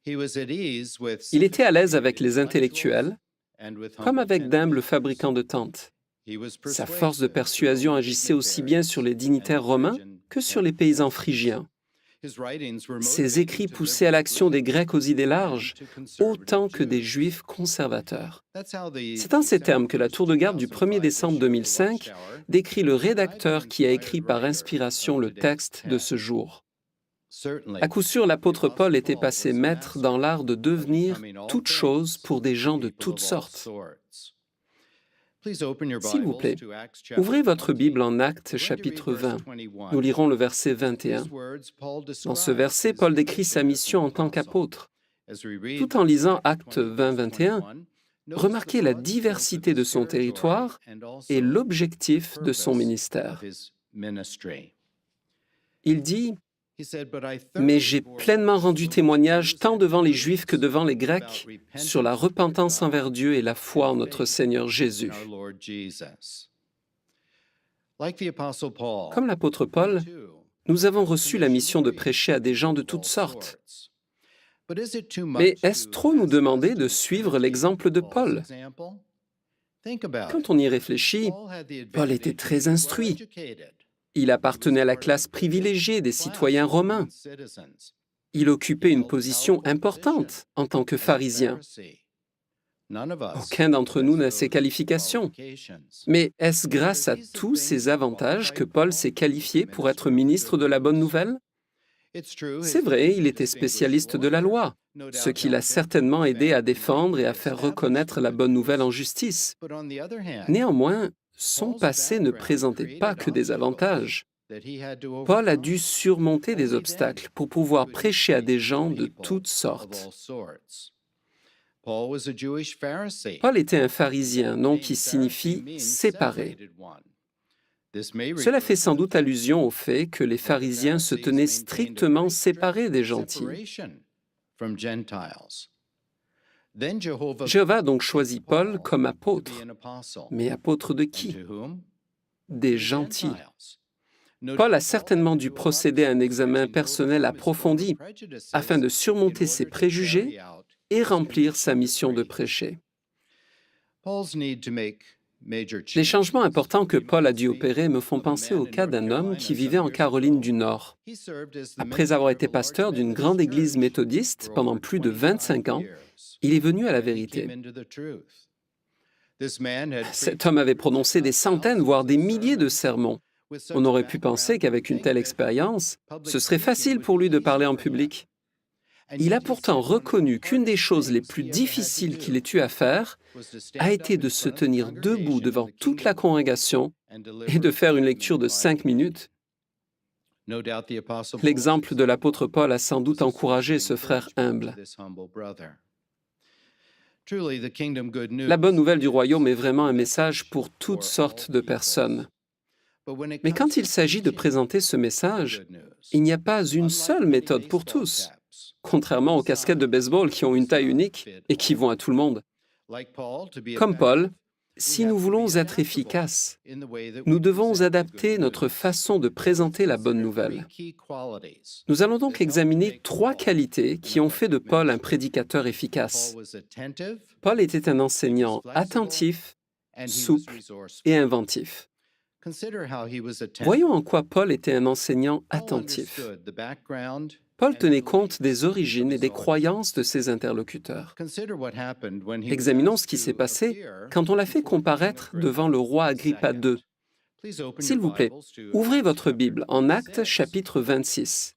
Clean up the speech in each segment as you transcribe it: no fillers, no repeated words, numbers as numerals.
Il était à l'aise avec les intellectuels, comme avec d'humbles fabricants de tentes. Sa force de persuasion agissait aussi bien sur les dignitaires romains que sur les paysans phrygiens. Ses écrits poussaient à l'action des Grecs aux idées larges, autant que des Juifs conservateurs. C'est en ces termes que la tour de garde du 1er décembre 2005 décrit le rédacteur qui a écrit par inspiration le texte de ce jour. À coup sûr, l'apôtre Paul était passé maître dans l'art de devenir toute chose pour des gens de toutes sortes. S'il vous plaît, ouvrez votre Bible en Actes chapitre 20. Nous lirons le verset 21. Dans ce verset, Paul décrit sa mission en tant qu'apôtre. Tout en lisant Actes 20, 21, remarquez la diversité de son territoire et l'objectif de son ministère. Il dit: mais j'ai pleinement rendu témoignage tant devant les Juifs que devant les Grecs sur la repentance envers Dieu et la foi en notre Seigneur Jésus. Comme l'apôtre Paul, nous avons reçu la mission de prêcher à des gens de toutes sortes. Mais est-ce trop nous demander de suivre l'exemple de Paul? Quand on y réfléchit, Paul était très instruit. Il appartenait à la classe privilégiée des citoyens romains. Il occupait une position importante en tant que pharisien. Aucun d'entre nous n'a ces qualifications. Mais est-ce grâce à tous ces avantages que Paul s'est qualifié pour être ministre de la Bonne Nouvelle? C'est vrai, il était spécialiste de la loi, ce qui l'a certainement aidé à défendre et à faire reconnaître la Bonne Nouvelle en justice. Néanmoins, son passé ne présentait pas que des avantages. Paul a dû surmonter des obstacles pour pouvoir prêcher à des gens de toutes sortes. Paul était un pharisien, nom qui signifie « séparé ». Cela fait sans doute allusion au fait que les pharisiens se tenaient strictement séparés des gentils. Jéhovah a donc choisi Paul comme apôtre. Mais apôtre de qui? Des gentils. Paul a certainement dû procéder à un examen personnel approfondi afin de surmonter ses préjugés et remplir sa mission de prêcher. Les changements importants que Paul a dû opérer me font penser au cas d'un homme qui vivait en Caroline du Nord. Après avoir été pasteur d'une grande église méthodiste pendant plus de 25 ans, il est venu à la vérité. Cet homme avait prononcé des centaines, voire des milliers de sermons. On aurait pu penser qu'avec une telle expérience, ce serait facile pour lui de parler en public. Il a pourtant reconnu qu'une des choses les plus difficiles qu'il ait eu à faire a été de se tenir debout devant toute la congrégation et de faire une lecture de 5 minutes. L'exemple de l'apôtre Paul a sans doute encouragé ce frère humble. La bonne nouvelle du royaume est vraiment un message pour toutes sortes de personnes. Mais quand il s'agit de présenter ce message, il n'y a pas une seule méthode pour tous, contrairement aux casquettes de baseball qui ont une taille unique et qui vont à tout le monde. Comme Paul, si nous voulons être efficaces, nous devons adapter notre façon de présenter la bonne nouvelle. Nous allons donc examiner 3 qualités qui ont fait de Paul un prédicateur efficace. Paul était un enseignant attentif, souple et inventif. Voyons en quoi Paul était un enseignant attentif. Paul tenait compte des origines et des croyances de ses interlocuteurs. Examinons ce qui s'est passé quand on l'a fait comparaître devant le roi Agrippa II. S'il vous plaît, ouvrez votre Bible en Actes chapitre 26.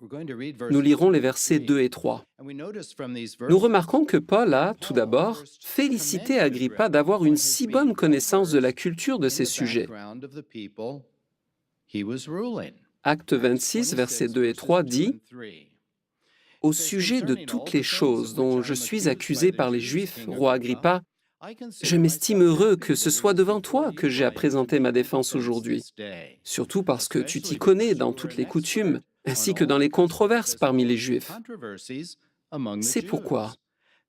Nous lirons les versets 2 et 3. Nous remarquons que Paul a, tout d'abord, félicité Agrippa d'avoir une si bonne connaissance de la culture de ces sujets. Actes 26, versets 2 et 3 dit: « Au sujet de toutes les choses dont je suis accusé par les Juifs, roi Agrippa, je m'estime heureux que ce soit devant toi que j'ai à présenter ma défense aujourd'hui, surtout parce que tu t'y connais dans toutes les coutumes, ainsi que dans les controverses parmi les Juifs. C'est pourquoi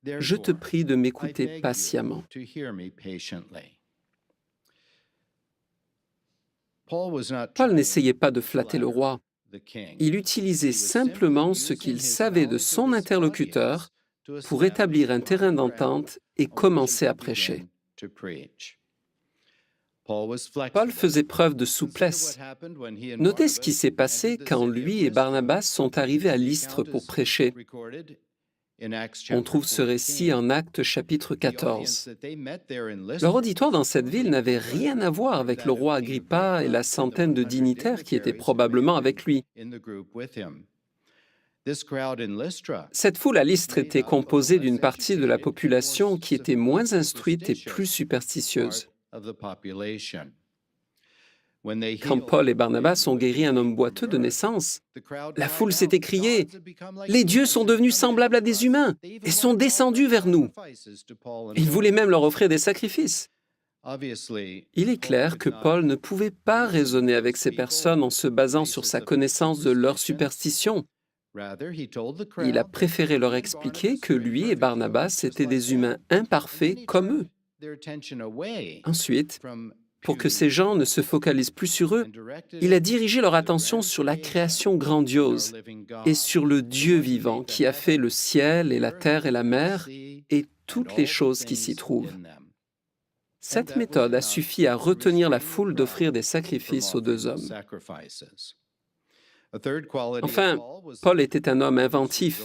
je te prie de m'écouter patiemment. » Paul n'essayait pas de flatter le roi. Il utilisait simplement ce qu'il savait de son interlocuteur pour établir un terrain d'entente et commencer à prêcher. Paul faisait preuve de souplesse. Notez ce qui s'est passé quand lui et Barnabas sont arrivés à Lystre pour prêcher. On trouve ce récit en Actes chapitre 14. Leur auditoire dans cette ville n'avait rien à voir avec le roi Agrippa et la centaine de dignitaires qui étaient probablement avec lui. Cette foule à Lystre était composée d'une partie de la population qui était moins instruite et plus superstitieuse. Quand Paul et Barnabas ont guéri un homme boiteux de naissance, la foule s'est écriée « Les dieux sont devenus semblables à des humains et sont descendus vers nous. » Ils voulaient même leur offrir des sacrifices. Il est clair que Paul ne pouvait pas raisonner avec ces personnes en se basant sur sa connaissance de leur superstition. Il a préféré leur expliquer que lui et Barnabas étaient des humains imparfaits comme eux. Ensuite, pour que ces gens ne se focalisent plus sur eux, il a dirigé leur attention sur la création grandiose et sur le Dieu vivant qui a fait le ciel et la terre et la mer et toutes les choses qui s'y trouvent. Cette méthode a suffi à retenir la foule d'offrir des sacrifices aux deux hommes. Enfin, Paul était un homme inventif.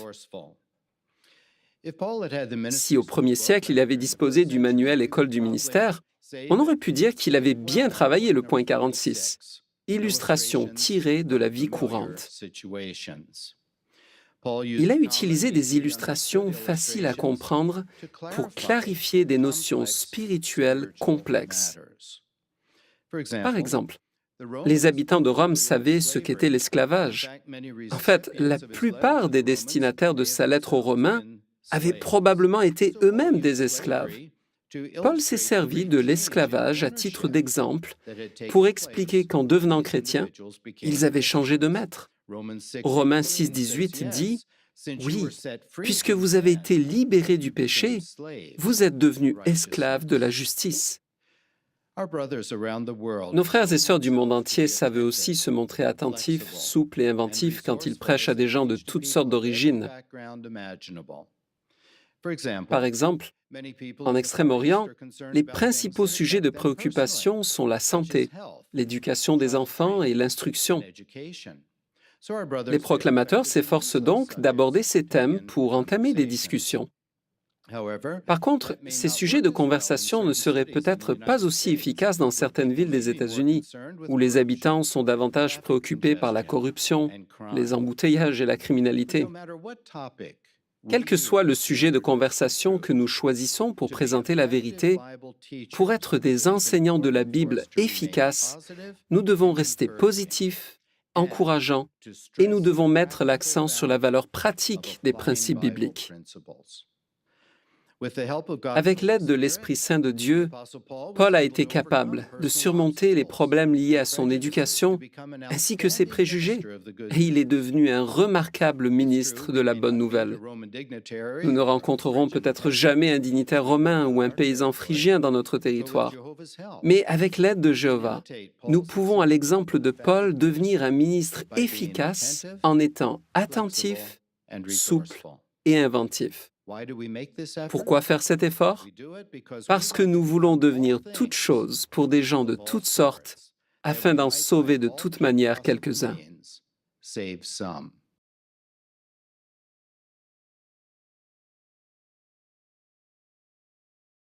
Si au 1er siècle, il avait disposé du manuel École du ministère, on aurait pu dire qu'il avait bien travaillé le point 46, illustration tirée de la vie courante. Il a utilisé des illustrations faciles à comprendre pour clarifier des notions spirituelles complexes. Par exemple, les habitants de Rome savaient ce qu'était l'esclavage. En fait, la plupart des destinataires de sa lettre aux Romains avaient probablement été eux-mêmes des esclaves. Paul s'est servi de l'esclavage à titre d'exemple pour expliquer qu'en devenant chrétiens, ils avaient changé de maître. Romains 6,18 dit « Oui, puisque vous avez été libérés du péché, vous êtes devenus esclaves de la justice. » Nos frères et sœurs du monde entier savent aussi se montrer attentifs, souples et inventifs quand ils prêchent à des gens de toutes sortes d'origines. Par exemple, en Extrême-Orient, les principaux sujets de préoccupation sont la santé, l'éducation des enfants et l'instruction. Les proclamateurs s'efforcent donc d'aborder ces thèmes pour entamer des discussions. Par contre, ces sujets de conversation ne seraient peut-être pas aussi efficaces dans certaines villes des États-Unis, où les habitants sont davantage préoccupés par la corruption, les embouteillages et la criminalité. Quel que soit le sujet de conversation que nous choisissons pour présenter la vérité, pour être des enseignants de la Bible efficaces, nous devons rester positifs, encourageants, et nous devons mettre l'accent sur la valeur pratique des principes bibliques. Avec l'aide de l'Esprit Saint de Dieu, Paul a été capable de surmonter les problèmes liés à son éducation ainsi que ses préjugés, et il est devenu un remarquable ministre de la Bonne Nouvelle. Nous ne rencontrerons peut-être jamais un dignitaire romain ou un paysan phrygien dans notre territoire, mais avec l'aide de Jéhovah, nous pouvons, à l'exemple de Paul, devenir un ministre efficace en étant attentif, souple et inventif. Pourquoi faire cet effort? Parce que nous voulons devenir toutes choses pour des gens de toutes sortes, afin d'en sauver de toute manière quelques-uns.